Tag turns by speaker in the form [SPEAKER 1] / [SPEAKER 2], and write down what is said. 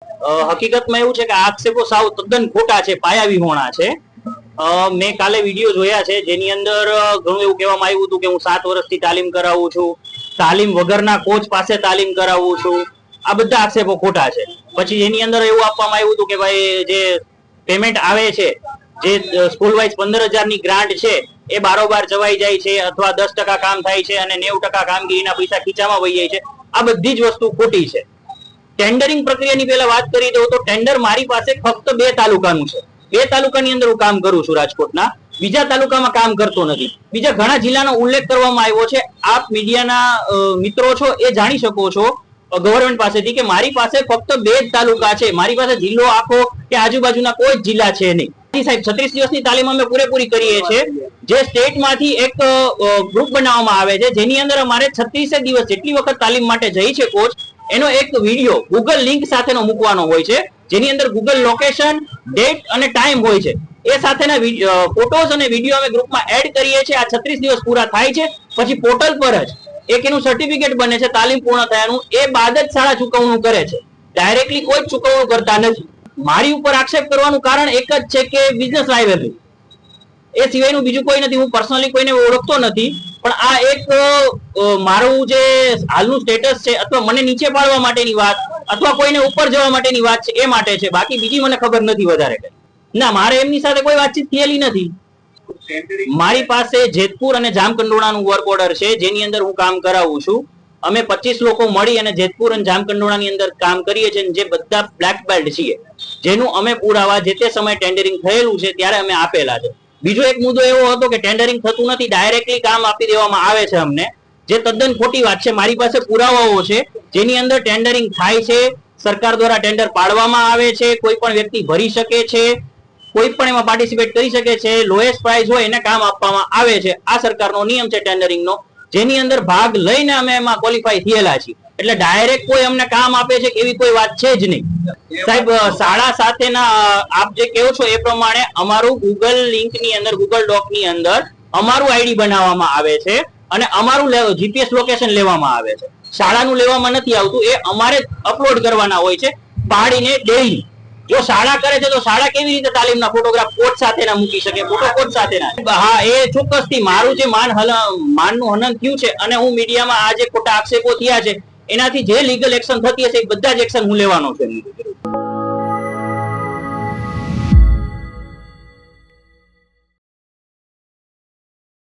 [SPEAKER 1] હકીકતમાં એવું છે કે આ આક્ષેપો સાવ તદ્દન ખોટા છે, પાયાવિહોણા છે. મેં કાલે વિડીયો જોયા છે જેની અંદર ઘણું એવું કહેવામાં આવ્યું હતું કે હું 7 વર્ષથી તાલીમ કરાવું છું, તાલીમ વગરના કોચ પાસે તાલીમ કરાવું છું. આ બધા આક્ષેપો ખોટા છે. પછી એની અંદર એવું આપવામાં આવ્યું હતું કે ભાઈ જે પેમેન્ટ આવે છે, જે સ્કૂલ વાઇઝ 15,000 ની ગ્રાન્ટ છે એ બારોબાર જવાઈ જાય છે અથવા 10% કામ થાય છે અને 90% કામગીરીના પૈસા ખીચામાં વહી જાય છે. આ બધી જ વસ્તુ ખોટી છે. ટેન્ડરિંગ પ્રક્રિયાની પહેલા વાત કરી દઉં તો ટેન્ડર મારી પાસે ફક્ત 2 તાલુકાનું છે. 2 તાલુકાની અંદર હું કામ કરું છું રાજકોટના, બીજા તાલુકામાં કામ કરતો નથી. બીજા ઘણા જિલ્લાનો ઉલ્લેખ કરવામાં આવ્યો છે. આપ મીડિયાના મિત્રો છો એ જાણી શકો છો ગવર્મેન્ટ પાસેથી કે મારી પાસે ફક્ત 2 જ તાલુકા છે. મારી પાસે જિલ્લો આખો કે આજુબાજુના કોઈ જ જિલ્લા છે નહીં. સાહેબ 36 દિવસની તાલીમ અમે પૂરેપૂરી કરીએ છીએ. જે સ્ટેટમાંથી એક ગ્રુપ બનાવવામાં આવે છે જેની અંદર અમારે 36 દિવસ જેટલી વખત તાલીમ માટે જઈ છે કોચ, એનો એક વિડીયો ગૂગલ લિંક સાથેનો મૂકવાનો હોય છે જેની અંદર ગૂગલ લોકેશન, ડેટ અને ટાઈમ હોય છે. એ સાથેના ફોટોઝ અને વિડીયો અમે ગ્રુપમાં એડ કરીએ છીએ. આ 36 દિવસ પૂરા થાય છે પછી પોર્ટલ પર જ એક એનું સર્ટિફિકેટ બને છે તાલીમ પૂર્ણ થયાનું. એ બાદ જ શાળા ચૂકવણું કરે છે, ડાયરેક્ટલી કોઈ જ ચૂકવણું કરતા નથી. મારી ઉપર આક્ષેપ કરવાનું કારણ એક જ છે કે બિઝનેસ રાઇવલરી, એ સિવાયનું બીજું કોઈ નથી. હું પર્સનલી કોઈને ઓળખતો નથી, પણ આ એક મારું જે હાલનું સ્ટેટસ છે અથવા મને નીચે પાડવા માટેની વાત અથવા કોઈને ઉપર જવા માટેની વાત છે એ માટે છે. બાકી બીજી મને ખબર નથી વધારે કઈ. ના, મારે એમની સાથે કોઈ વાતચીત થયેલી નથી. મારી પાસે જેતપુર અને જામકંડોળાનું વર્ક ઓર્ડર છે જેની અંદર હું કામ કરાવું છું. અમે 25 લોકો મળી અને જેતપુર અને જામકંડોળાની અંદર કામ કરીએ છીએ, જે બધા બ્લેક બેલ્ટ છીએ, જેનું અમે પુરાવા જે તે સમયે ટેન્ડરિંગ થયેલું છે ત્યારે અમે આપેલા છે. બીજો એક મુદ્દો એવો હતો કે ટેન્ડરિંગ થતું નથી, ડાયરેક્ટલી કામ આપી દેવામાં આવે છે અમને, જે તદ્દન ખોટી વાત છે. મારી પાસે પુરાવાઓ છે જેની અંદર ટેન્ડરિંગ થાય છે, સરકાર દ્વારા ટેન્ડર પાડવામાં આવે છે, કોઈ પણ વ્યક્તિ ભરી શકે છે, કોઈ પણ એમાં પાર્ટિસિપેટ કરી શકે છે, લોએસ્ટ પ્રાઇસ હોય એને કામ આપવામાં આવે છે. આ સરકારનો નિયમ છે ટેન્ડરિંગનો, જેની અંદર ભાગ લઈને અમે એમાં ક્વોલિફાય થયેલા છીએ. એટલે ડાયરેક્ટ કોઈ અમને કામ આપે છે કે એવી કોઈ વાત છે જ નહીં. સાહેબ શાળા સાથેના આપ જે કહો છો એ પ્રમાણે અમારું ગૂગલ લિંકની અંદર, ગૂગલ ડોકની અંદર અમારું આઈડી બનાવવામાં આવે છે અને અમારું જીપીએસ લોકેશન લેવામાં આવે છે. શાળાનું લેવામાં નથી આવતું, એ અમારે અપલોડ કરવાના હોય છે પાડીને ડેઈલી. જો શાળા કરે છે તો શાળા કેવી રીતે તાલીમના ફોટોગ્રાફ કોચ સાથેના મૂકી શકે, ફોટો કોચ સાથેના? હા, એ ચોક્કસથી મારું જે માનનું હનન થયું છે અને હું મીડિયામાં આ જે ખોટા આક્ષેપો થયા છે એનાથી જે લીગલ એક્શન થતી હશે એ બધા જ એક્શન હું લેવાનો છું.